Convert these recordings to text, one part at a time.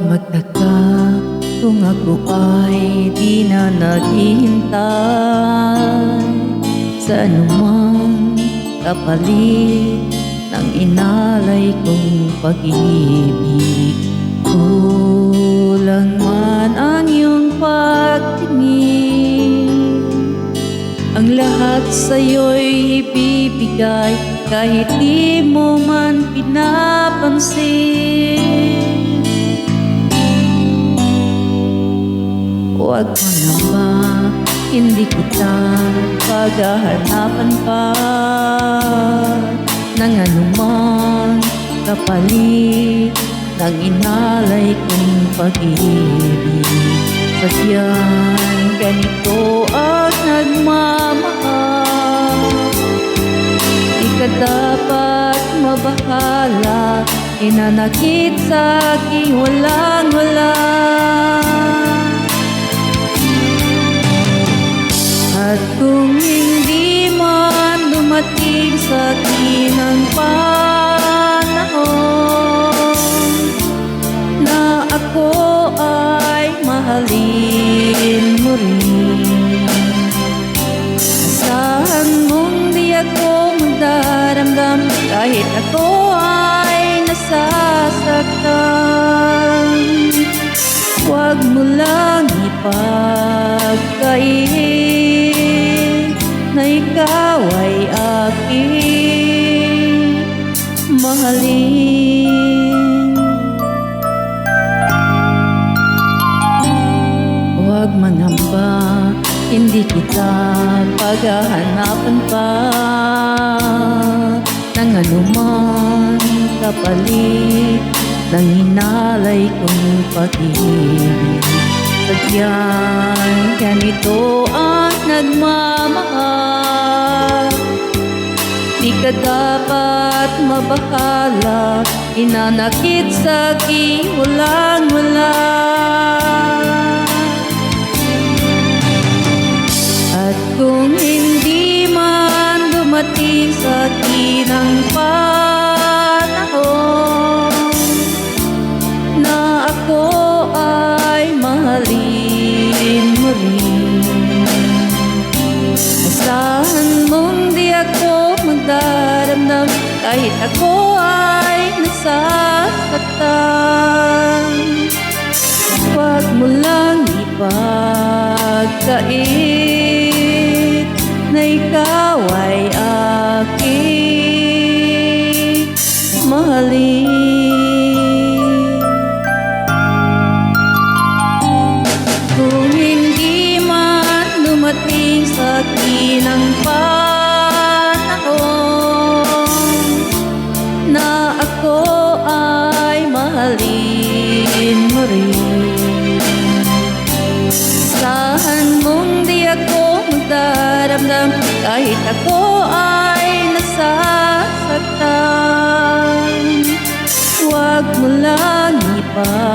magtaka kung ako ay di na naghihintay sa anumang kapalit ng inalay kong pag-ibig. Kulang man ang iyong pagtingin, ang lahat sa'yo'y ibibigay kahit di mo man pinapansin. Huwag mo na ba, hindi kita paghahanapan pa ng anumang kapalit ng inalay kong pag-ibig. Sadyang ganito ang nagmamahal, di ka dapat mabahala, inanakit sa aking walang-wala. At kung hindi man dumating sa akin ang panahon na ako ay mahalin mo rin, asahan mong di ako magdaramdam kahit ako ay nasasaktan. Huwag mo lang ipagkait na ikaw ay aking mahalin. Huwag mangamba, hindi kita paghahanapan pa ng anumang kapalit ng hinalay kong pag-ibig. Sadyang ganito ang nagmamahal, di ka dapat mabahala, inanakit sa aking walang-wala. At kung hindi man dumating sa akin ang panahon na ako ay mahalin mo rin, asahan mong di ako magdaramdam kahit ako ay nasasaktan. Huwag mo lang ipagkait na ikaw ay aking mahalin. Kung hindi man dumating sa akin ang panahon na ako ay mahalin mo rin, asahan mong di ako magdaramdam kahit ako ay nasasaktan. Huwag mo lang ipagkait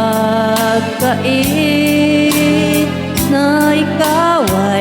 na ikaw ay